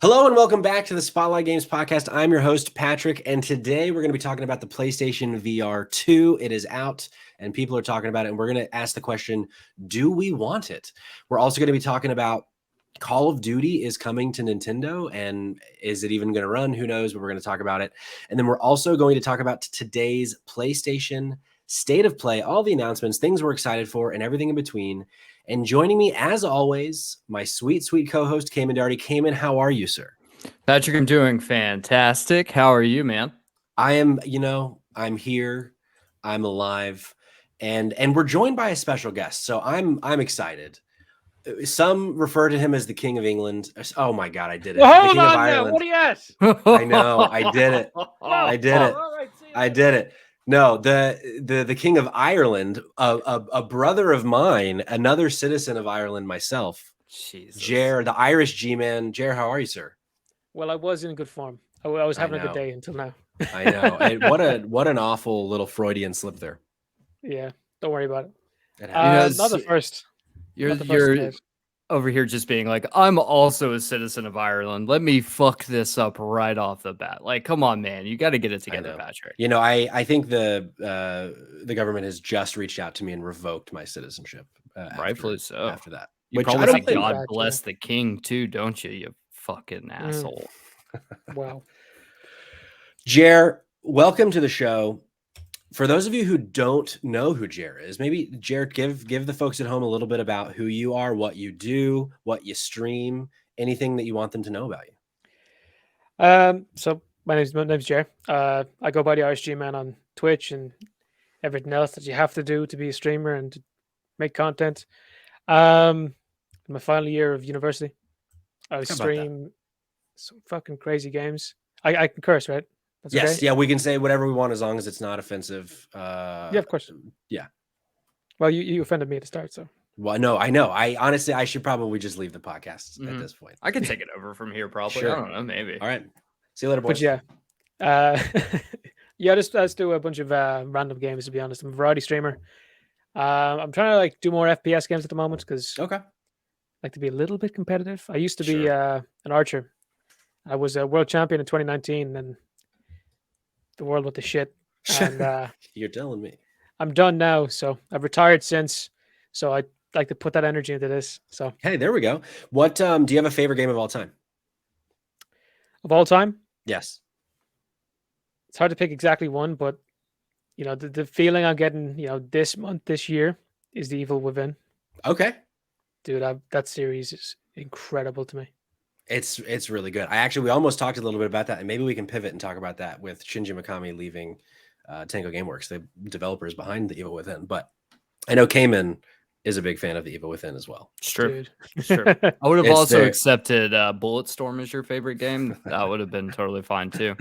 Hello and welcome back to the Spotlight Games podcast. I'm your host, Patrick, and today we're going to be talking about the PlayStation VR2. It is out and people are talking about it, and we're going to ask the question, do we want it? We're also going to be talking about Call of Duty is coming to Nintendo, and is it even going to run? Who knows, but we're going to talk about it. And then we're also going to talk about today's PlayStation State of Play, all the announcements, things we're excited for, and everything in between. And joining me, as always, my sweet, sweet co-host, Cayman Darty. Cayman, how are you, sir? Patrick, I'm doing fantastic. How are you, man? I am, I'm here, I'm alive, and we're joined by a special guest. So I'm excited. Some refer to him as the King of England. Oh my God, I did it. Well, the hold King of on now. Ireland. What do you ask? I know, I did it. I did it. All right, see you I later. did it. No, the King of Ireland, a brother of mine, another citizen of Ireland myself, Jesus. Jer, the Irish G-man. Jer, how are you, sir? Well, I was in good form. I was having a good know. day until now. I know. And what an awful little Freudian slip there. Yeah, don't worry about it. It happens. Not the first. You're Not the first case. over here just being like, I'm also a citizen of Ireland. Let me fuck this up right off the bat. Like, come on, man. You got to get it together, Patrick. You know, I think the government has just reached out to me and revoked my citizenship. Rightfully so. After that. You Which probably I don't say think God that, bless the king too, don't you fucking asshole. Wow. Jer, welcome to the show. For those of you who don't know who Jer is, maybe Jer, give the folks at home a little bit about who you are, what you do, what you stream, anything that you want them to know about you. So my name's Jer. I go by the Irish G-Man on Twitch and everything else that you have to do to be a streamer and to make content. In my final year of university, I stream some fucking crazy games. I can curse, right? That's yes, okay? yeah, we can say whatever we want as long as it's not offensive. Yeah, of course. Yeah. Well, you offended me at the start, so. Well, no, I know. I honestly, I should probably just leave the podcast at this point. I can take it over from here, probably. Sure. I don't know, maybe. All right. See you later, boys. But yeah, let's do a bunch of random games. To be honest, I'm a variety streamer. I'm trying to do more FPS games at the moment because Okay. I like to be a little bit competitive. I used to be an archer. I was a world champion in 2019, and the world went to shit. And you're telling me. I'm done now, so I've retired since. So I'd like to put that energy into this. So hey, there we go. What do you have a favorite game of all time? Of all time? Yes. It's hard to pick exactly one, but the feeling I'm getting, this month, this year is The Evil Within. Okay. Dude, that series is incredible to me. It's really good. We almost talked a little bit about that, and maybe we can pivot and talk about that with Shinji Mikami leaving Tango Gameworks, the developers behind The Evil Within. But I know Cayman is a big fan of The Evil Within as well. It's true. Dude. It's true. I would have also accepted Bulletstorm as your favorite game. That would have been totally fine too.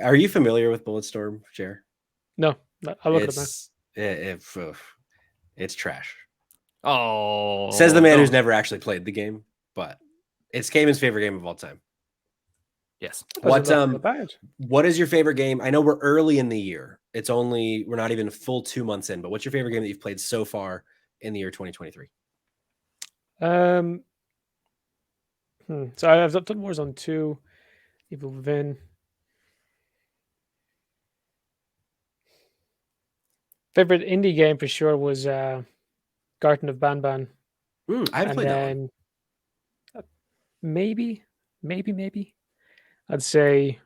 Are you familiar with Bulletstorm, Jer? No, I'll look it up. It's trash. Oh, says the man who's never actually played the game, but it's Cayman's favorite game of all time. Yes. What is your favorite game? I know we're early in the year. We're not even a full 2 months in, but what's your favorite game that you've played so far in the year 2023? So I've done Warzone 2, Evil Within. Favorite indie game for sure was Garden of Banban. I haven't played that one. Maybe I'd say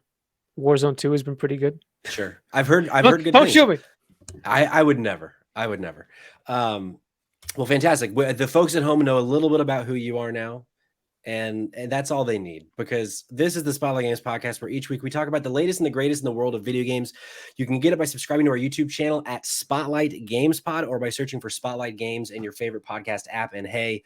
Warzone 2 has been pretty good. Sure. I've heard good things. Don't shoot me. I would never. Well, fantastic. The folks at home know a little bit about who you are now. And that's all they need, because this is the Spotlight Games podcast, where each week we talk about the latest and the greatest in the world of video games. You can get it by subscribing to our YouTube channel at Spotlight Games Pod, or by searching for Spotlight Games in your favorite podcast app. And hey,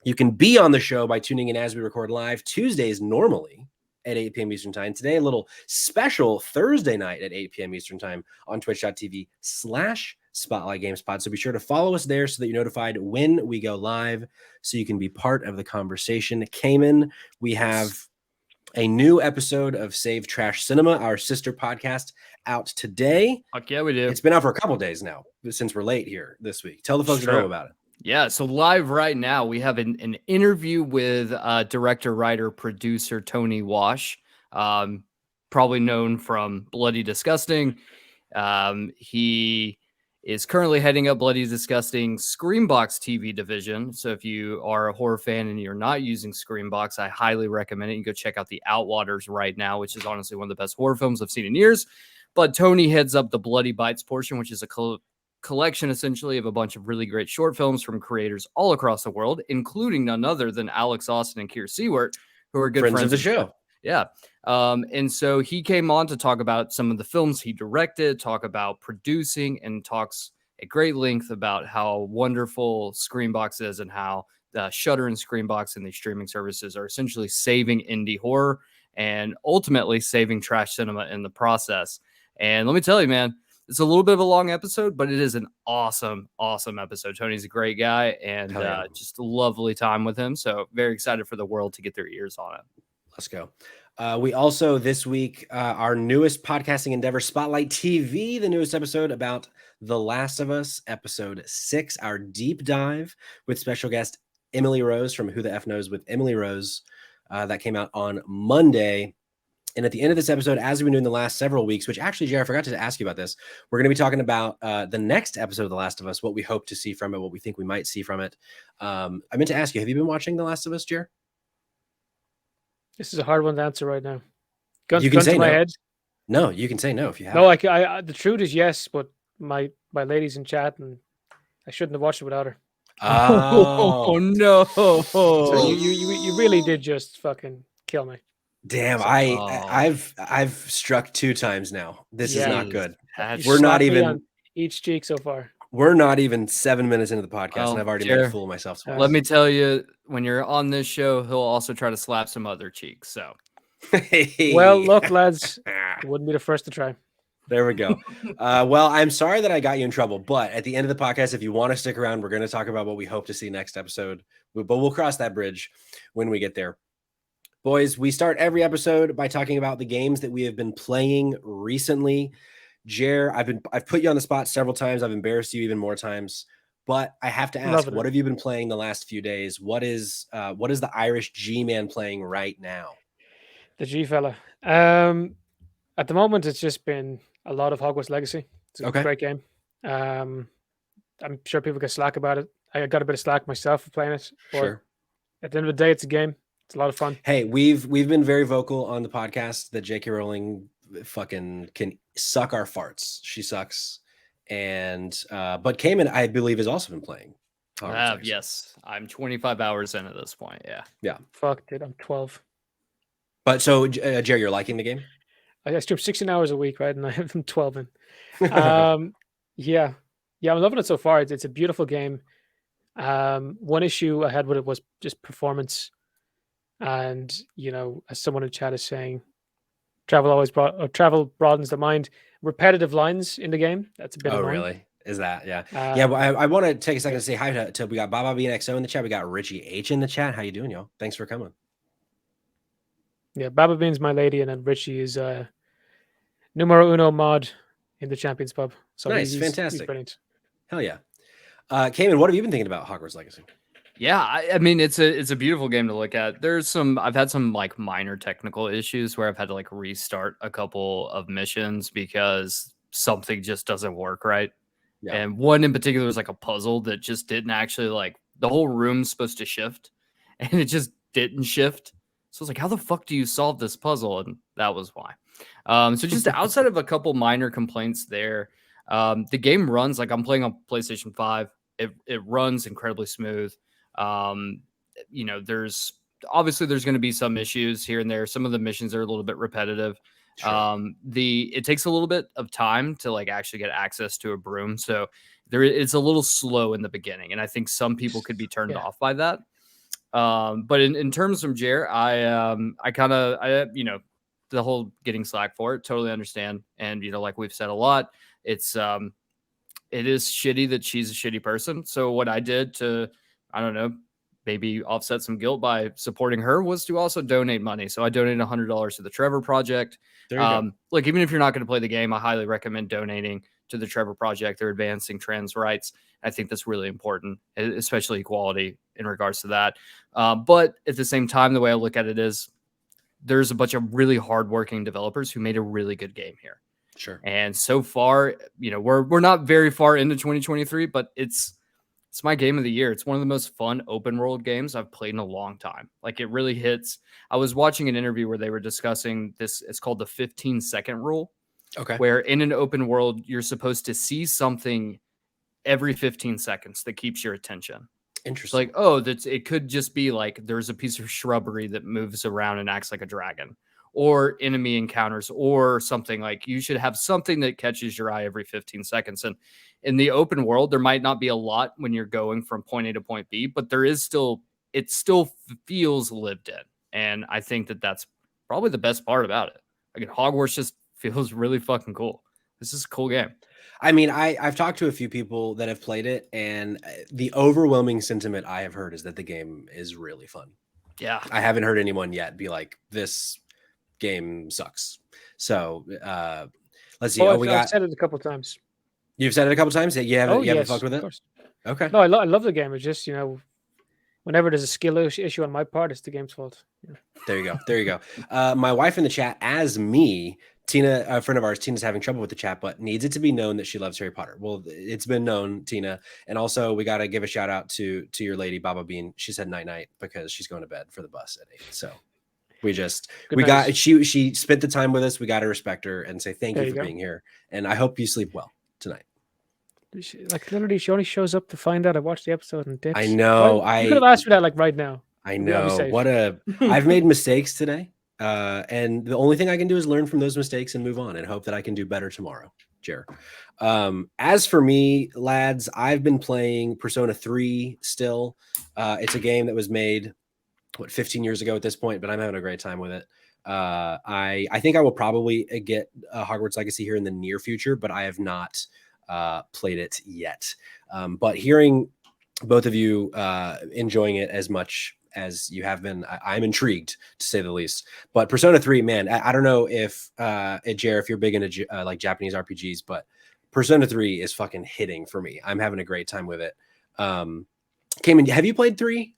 you can be on the show by tuning in as we record live Tuesdays normally at 8 p.m. Eastern Time. Today, a little special Thursday night at 8 p.m. Eastern Time on twitch.tv/Spotlight Games Pod. So be sure to follow us there so that you're notified when we go live, so you can be part of the conversation. Cayman, we have a new episode of Save Trash Cinema, our sister podcast, out today. Fuck yeah, we do. It's been out for a couple days now, since we're late here this week. Tell the folks at home about it. Yeah, so live right now, we have an interview with director, writer, producer Tony Wash, probably known from Bloody Disgusting. He is currently heading up Bloody Disgusting Screambox TV division. So if you are a horror fan and you're not using Screambox, I highly recommend it. You can go check out The Outwaters right now, which is honestly one of the best horror films I've seen in years. But Tony heads up the Bloody Bites portion, which is a collection essentially of a bunch of really great short films from creators all across the world, including none other than Alex Austin and Keir Seward, who are good friends of the show. Yeah. And so he came on to talk about some of the films he directed, talk about producing, and talks at great length about how wonderful Screambox is and how Shudder and Screambox and these streaming services are essentially saving indie horror and ultimately saving trash cinema in the process. And let me tell you, man, it's a little bit of a long episode, but it is an awesome, awesome episode. Tony's a great guy and just a lovely time with him. So very excited for the world to get their ears on it. Let's go. We also this week, our newest podcasting endeavor, Spotlight TV, the newest episode about The Last of Us, episode 6, our deep dive with special guest Emily Rose from Who the F Knows with Emily Rose. That came out on Monday. And at the end of this episode, as we've been doing the last several weeks, which actually, Jared, I forgot to ask you about this. We're going to be talking about the next episode of The Last of Us, what we hope to see from it, what we think we might see from it. I meant to ask you, have you been watching The Last of Us, Jared? This is a hard one to answer right now. Gun, you can say to my no. head. No, you can say no if you have. No, I the truth is yes, but my lady's in chat, and I shouldn't have watched it without her. Oh no! So you really did just fucking kill me. Damn, so, I've struck 2 times now. This is not good. We're not even on each cheek so far. We're not even 7 minutes into the podcast, and I've already made a fool of myself. Let me tell you, when you're on this show, he'll also try to slap some other cheeks. So, well, look, lads, wouldn't be the first to try. There we go. Well, I'm sorry that I got you in trouble, but at the end of the podcast, if you want to stick around, we're going to talk about what we hope to see next episode. But we'll cross that bridge when we get there. Boys, we start every episode by talking about the games that we have been playing recently. Jer, I've put you on the spot several times. I've embarrassed you even more times, but I have to ask, what have you been playing the last few days? What is the Irish G-man playing right now? The G fella. At the moment, it's just been a lot of Hogwarts Legacy. It's a great game. I'm sure people get slack about it. I got a bit of slack myself for playing it. But sure. At the end of the day, it's a game. It's a lot of fun. Hey, we've been very vocal on the podcast that J.K. Rowling fucking can suck our farts. She sucks. And but Cayman, I believe, has also been playing. Yes, I'm 25 hours in at this point. Yeah. Fuck, dude, I'm 12. But so, Jerry, you're liking the game? I stream 16 hours a week, right? And I have 12 in. Yeah, I'm loving it so far. It's a beautiful game. One issue I had with it was just performance. And, as someone in chat is saying, travel broadens the mind. Repetitive lines in the game. That's a bit annoying. Oh, really? Is that? Yeah. Well, I want to take a second to say hi to we got Baba BNXO in the chat. We got Richie H in the chat. How you doing, y'all? Thanks for coming. Yeah, Baba Bean's my lady, and then Richie is numero uno mod in the Champions Pub. So nice, fantastic. He's brilliant. Hell yeah. Cayman, what have you been thinking about Hogwarts Legacy? Yeah, I mean it's a beautiful game to look at. I've had some like minor technical issues where I've had to like restart a couple of missions because something just doesn't work right. Yeah. And one in particular was like a puzzle that just didn't actually like the whole room's supposed to shift and it just didn't shift. So I was like, how the fuck do you solve this puzzle? And that was why. So just outside of a couple minor complaints there, the game runs like I'm playing on PlayStation 5. It runs incredibly smooth. There's going to be some issues here and there. Some of the missions are a little bit repetitive. Sure. It takes a little bit of time to like actually get access to a broom. So it's a little slow in the beginning. And I think some people could be turned off by that. But in terms of Jer, the whole getting slack for it, totally understand. And, like we've said a lot, it is shitty that she's a shitty person. So what I did to, I don't know, maybe offset some guilt by supporting her was to also donate money. So I donated $100 to the Trevor Project. Look, even if you're not going to play the game, I highly recommend donating to the Trevor Project. They're advancing trans rights. I think that's really important, especially equality in regards to that. But at the same time, the way I look at it is there's a bunch of really hardworking developers who made a really good game here. Sure. And so far, we're not very far into 2023, but it's my game of the year. It's one of the most fun open world games I've played in a long time. Like, it really hits. I was watching an interview where they were discussing this. It's called the 15-second rule. Okay. Where in an open world, you're supposed to see something every 15 seconds that keeps your attention. Interesting. It's like, it could just be like there's a piece of shrubbery that moves around and acts like a dragon, or enemy encounters, or something. Like, you should have something that catches your eye every 15 seconds. And in the open world, there might not be a lot when you're going from point A to point B, but it still feels lived in. And I think that that's probably the best part about it. Like, Hogwarts just feels really fucking cool. This is a cool game. I mean, I've talked to a few people that have played it, and the overwhelming sentiment I have heard is that the game is really fun. Yeah. I haven't heard anyone yet be like, this game sucks. So let's see. I've said it a couple of times. You've said it a couple of times that you haven't fucked with it? Course. Okay. No, I love the game. It's just, whenever there's a skill issue on my part, it's the game's fault. Yeah. There you go. My wife in the chat, as me, Tina, a friend of ours, Tina's having trouble with the chat, but needs it to be known that she loves Harry Potter. Well, it's been known, Tina. And also, we got to give a shout out to your lady, Baba Bean. She said night because she's going to bed for the bus at 8. So she spent the time with us. We got to respect her and say thank you for being here. And I hope you sleep well tonight. Literally, she only shows up to find out I watched the episode and dips. I know. You could have asked for that right now. I know. I've made mistakes today. And the only thing I can do is learn from those mistakes and move on and hope that I can do better tomorrow, Jer. As for me, lads, I've been playing Persona 3 still. It's a game that was made 15 years ago at this point, but I'm having a great time with it. I think I will probably get Hogwarts Legacy here in the near future, but I have not played it yet. But hearing both of you enjoying it as much as you have been, I'm intrigued, to say the least. But Persona 3, man, I don't know if Jer, if you're big into like Japanese RPGs, but Persona 3 is fucking hitting for me. I'm having a great time with it. Cayman, have you played 3?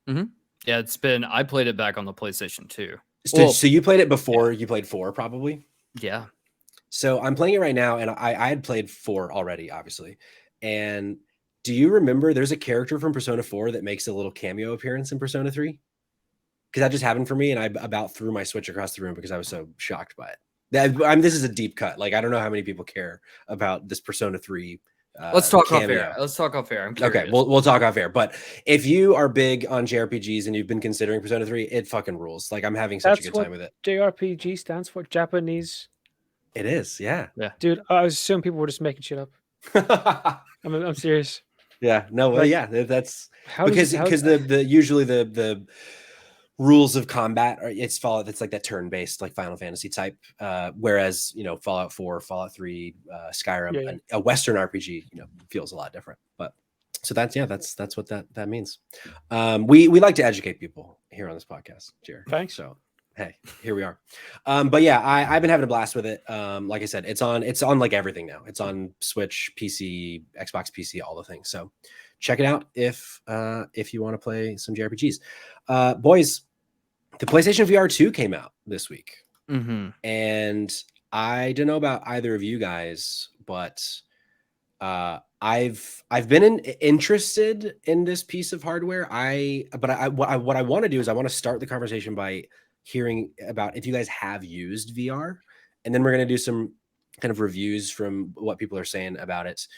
Mm-hmm. Yeah, I played it back on the PlayStation 2. So you played it before you played 4, probably? Yeah. So I'm playing it right now, and I had played 4 already, obviously. And do you remember there's a character from Persona 4 that makes a little cameo appearance in Persona 3? Because that just happened for me, and I about threw my Switch across the room because I was so shocked by it. This is a deep cut. Like, I don't know how many people care about this Persona 3 Let's talk cameo. off air. Let's talk off air. I'm curious. Okay, we'll talk off air. But if you are big on JRPGs and you've been considering Persona 3, it fucking rules. Like, I'm having such a good time with it. JRPG stands for Japanese. It is, yeah. Dude, I was assuming people were just making shit up. I'm serious. Yeah, no, well, yeah, that's because usually the rules of combat it's like that turn-based, like Final Fantasy type, whereas Fallout 4, Fallout 3, Skyrim, a Western RPG feels a lot different. But so that's what that means. We like to educate people here on this podcast, Jared. Thanks. So hey, here we are. But yeah, I've been having a blast with it. Like I said, it's on like everything now. It's on Switch, PC, Xbox PC, all the things. So check it out if you want to play some JRPGs. Boys, the PlayStation VR2 came out this week. Mm-hmm. And I don't know about either of you guys, but I've been interested in this piece of hardware. What I want to do is I want to start the conversation by hearing about if you guys have used VR, and then we're going to do some kind of reviews from what people are saying about it.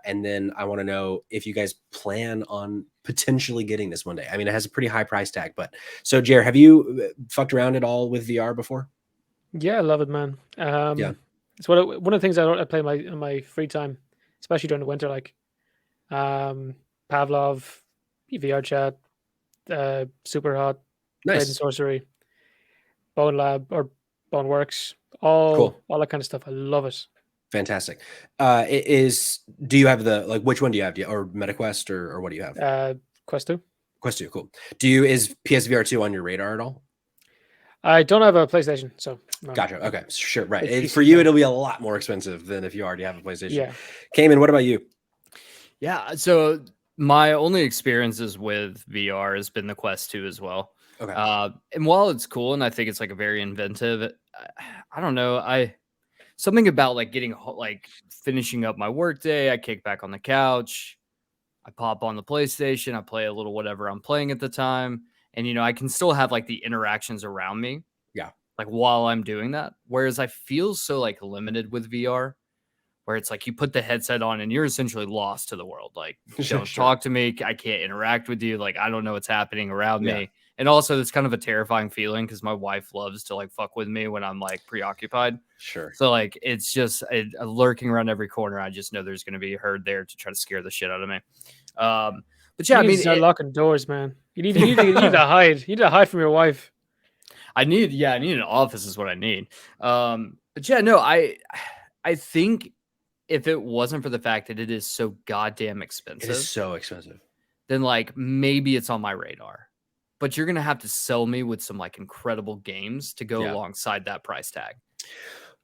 And then I want to know if you guys plan on potentially getting this one day. I mean, it has a pretty high price tag, but so Jer, have you fucked around at all with VR before? Yeah, I love it, man. It's one of the things I play in my free time, especially during the winter, like Pavlov, VR chat, Super Hot, Blade and Sorcery, Bone Lab or Bone Works, all that kind of stuff. I love it. Fantastic. Do you have which one do you have? Or MetaQuest or what do you have? Quest 2. Quest 2, cool. Is PSVR 2 on your radar at all? I don't have a PlayStation, so no. Gotcha. Okay, sure, right. It's For PC you, now. it'll be a lot more expensive than if you already have a PlayStation. Yeah. Cayman, what about you? Yeah, so my only experiences with VR has been the Quest 2 as well. Okay. And while it's cool and I think it's like a very inventive, I don't know, something about like like finishing up my workday, I kick back on the couch, I pop on the PlayStation, I play a little whatever I'm playing at the time, and I can still have like the interactions around me, Yeah. like while I'm doing that. Whereas I feel so like limited with VR, where it's like you put the headset on and you're essentially lost to the world. Like, don't Sure. talk to me. I can't interact with you. Like, I don't know what's happening around Yeah. me. And also, it's kind of a terrifying feeling because my wife loves to like fuck with me when I'm like preoccupied. Sure. So, like, it's just lurking around every corner. I just know there's going to be a herd there to try to scare the shit out of me. But yeah, You I need mean, to start locking doors, man. You need to hide. You need to hide from your wife. I need an office is what I need. But yeah, no, I think if it wasn't for the fact that it is so goddamn It expensive, is so expensive. then like maybe it's on my radar. But you're gonna have to sell me with some like incredible games to go alongside that price tag.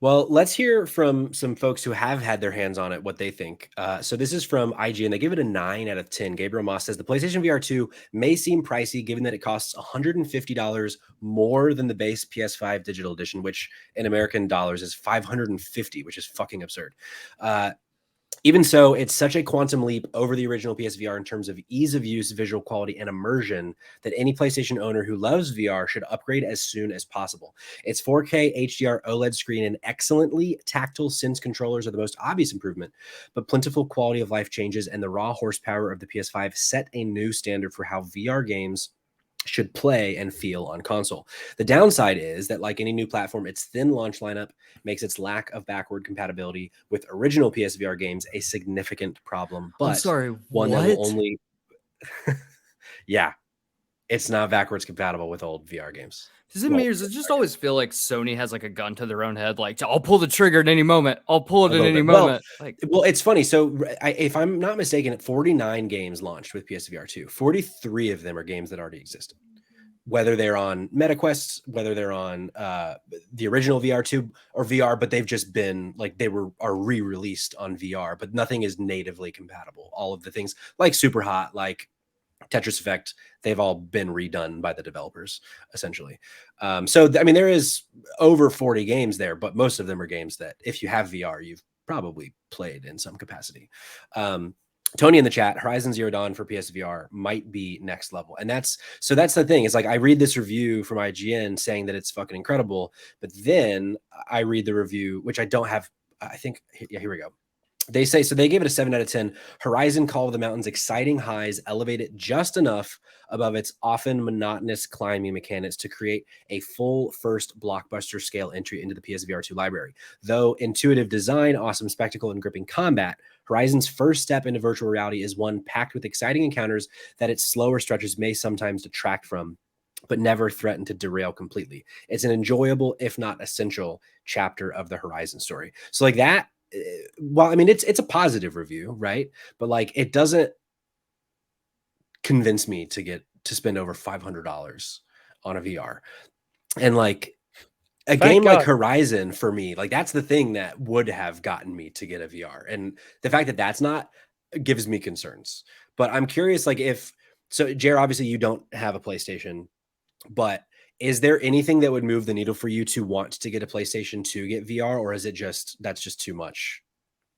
Well, let's hear from some folks who have had their hands on it, what they think. So this is from IG, and they give it a 9 out of 10. Gabriel Moss says the PlayStation VR2 may seem pricey given that it costs $150 more than the base PS5 digital edition, which in American dollars is $550, which is fucking absurd. Even so, it's such a quantum leap over the original PSVR in terms of ease of use, visual quality, and immersion that any PlayStation owner who loves VR should upgrade as soon as possible. Its 4K HDR OLED screen and excellently tactile Sense controllers are the most obvious improvement, but plentiful quality of life changes and the raw horsepower of the PS5 set a new standard for how VR games should play and feel on console. The downside is that, like any new platform, its thin launch lineup makes its lack of backward compatibility with original PSVR games a significant problem. But I'm sorry, one what? that will only yeah, it's not backwards compatible with old VR games. Does it just always feel like Sony has like a gun to their own head? Like, I'll pull the trigger at any moment. I'll pull it at any moment. Well, it's funny. So if I'm not mistaken, 49 games launched with PSVR 2. 43 of them are games that already existed. Whether they're on MetaQuest, whether they're on the original VR2 or VR, but they've just been like are re-released on VR, but nothing is natively compatible. All of the things like Super Hot, like Tetris Effect, they've all been redone by the developers, essentially. So, I mean, there is over 40 games there, but most of them are games that if you have VR, you've probably played in some capacity. Tony in the chat, Horizon Zero Dawn for PSVR might be next level. And that's the thing. It's like, I read this review from IGN saying that it's fucking incredible, but then I read the review, which I don't have. I think, yeah, here we go. They say, so they gave it a 7 out of 10. Horizon Call of the Mountains exciting highs elevate it just enough above its often monotonous climbing mechanics to create a full first blockbuster scale entry into the PSVR 2 library. Though intuitive design, awesome spectacle, and gripping combat, Horizon's first step into virtual reality is one packed with exciting encounters that its slower stretches may sometimes detract from, but never threaten to derail completely. It's an enjoyable, if not essential, chapter of the Horizon story. So like that, well, I mean, it's a positive review, right? But like, it doesn't convince me to spend over $500 on a VR. And like a game like Horizon for me, like that's the thing that would have gotten me to get a VR. And the fact that that's not gives me concerns. But I'm curious, like so Jared, obviously you don't have a PlayStation, but is there anything that would move the needle for you to want to get a PlayStation to get VR, or is it that's just too much?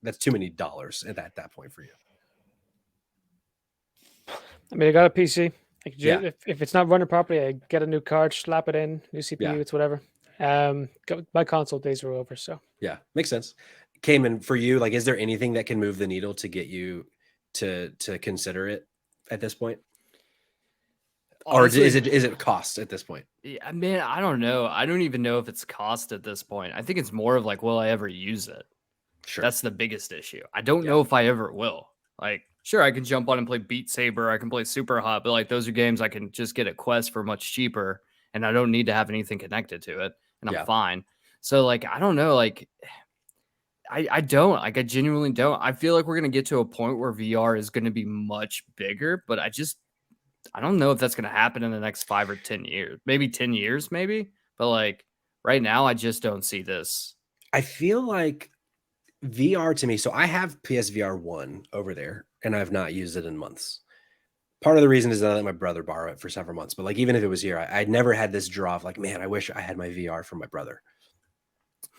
That's too many dollars at that point for you. I mean, I got a PC. If it's not running properly, I get a new card, slap it in, new CPU, it's whatever. My console days are over. So yeah, makes sense. Cayman, for you, like, is there anything that can move the needle to get you to consider it at this point? Honestly, or is it cost at this point? Yeah, man, I don't know. I don't even know if it's cost at this point. I think it's more of like, will I ever use it? Sure. That's the biggest issue. I don't know if I ever will. Like, sure, I can jump on and play Beat Saber. I can play Super Hot, but like those are games I can just get at Quest for much cheaper, and I don't need to have anything connected to it, and I'm fine. So like, I don't know. Like, I genuinely don't. I feel like we're gonna get to a point where VR is gonna be much bigger, but I don't know if that's going to happen in the next 5 or 10 years, maybe 10 years, maybe. but like right now, I just don't see this. I feel like VR to me. So I have PSVR 1 over there, and I've not used it in months. Part of the reason is that I let my brother borrow it for several months. But like, even if it was here, I'd never had this draw of like, man, I wish I had my VR from my brother.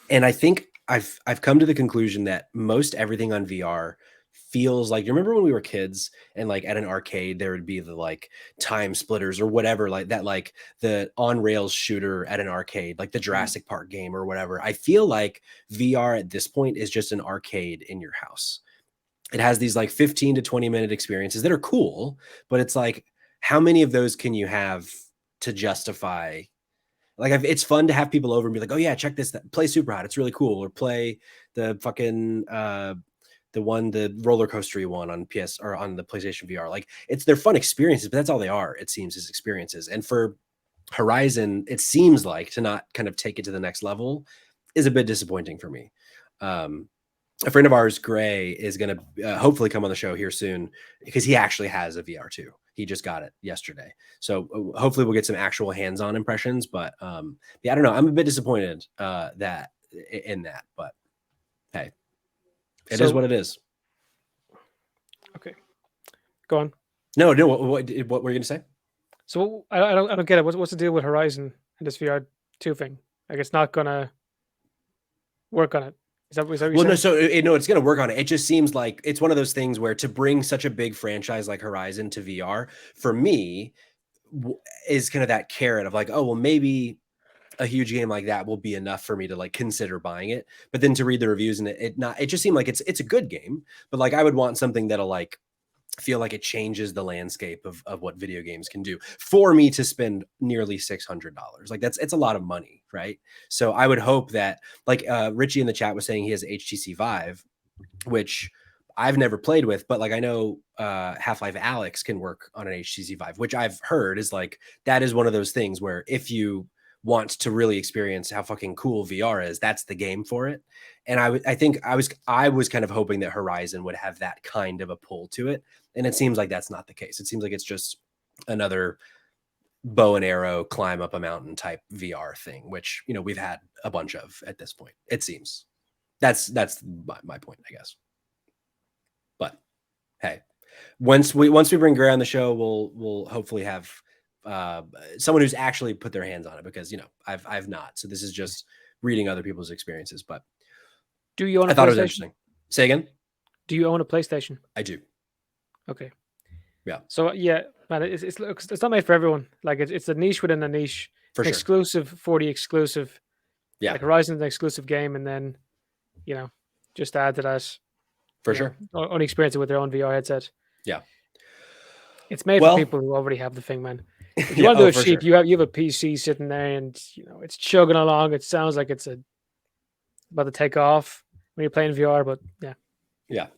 And I think I've come to the conclusion that most everything on VR feels like, you remember when we were kids and like at an arcade there would be the like time splitters or whatever, like that, like the on rails shooter at an arcade, like the Jurassic Park game or whatever. I feel like VR at this point is just an arcade in your house. It has these like 15 to 20-minute experiences that are cool, but it's like, how many of those can you have to justify? Like, it's fun to have people over and be like, oh yeah, check this, play Super Hot, it's really cool, or play the fucking the roller coastery one on PS or on the PlayStation VR. Like, they're fun experiences, but that's all they are, it seems, is experiences. And for Horizon, it seems like to not kind of take it to the next level is a bit disappointing for me. A friend of ours, Gray, is going to hopefully come on the show here soon because he actually has a VR2. He just got it yesterday. So hopefully we'll get some actual hands-on impressions. But yeah, I don't know. I'm a bit disappointed that in that. But hey, it is what it is. Okay, go on. No. What were you going to say? So I don't get it. What's the deal with Horizon and this VR2 thing? Like, it's not gonna work on it. Is that what you're saying? No, so it's going to work on it. It just seems like it's one of those things where to bring such a big franchise like Horizon to VR, for me, is kind of that carrot of like, oh, well, maybe a huge game like that will be enough for me to like consider buying it. But then to read the reviews and it just seemed like it's a good game, but like I would want something that'll like feel like it changes the landscape of what video games can do for me to spend nearly $600. Like it's a lot of money, right? So I would hope that, like Richie in the chat was saying, he has HTC Vive, which I've never played with, but like I know Half-Life Alyx can work on an HTC Vive, which I've heard is like, that is one of those things where if you want to really experience how fucking cool VR is, that's the game for it. And I think I was kind of hoping that Horizon would have that kind of a pull to it. And it seems like that's not the case. It seems like it's just another bow and arrow, climb up a mountain type VR thing, which, we've had a bunch of at this point. It seems that's my point, I guess. But hey, once we bring Gray on the show, we'll hopefully have someone who's actually put their hands on it, because I've not. So this is just reading other people's experiences. But do you own I thought it was interesting. Say again. Do you own a PlayStation? I do. Okay. Yeah. So yeah, man, it's not made for everyone. Like it's a niche within a niche. For sure. Exclusive for the exclusive. Yeah. Like Horizon's an exclusive game, and then just add to that. For sure. Only experience it with their own VR headset. Yeah. It's made for people who already have the thing, man. If you want to do it cheap, sure. you have a PC sitting there, and it's chugging along. It sounds like it's about to take off when you're playing VR, but yeah. Yeah.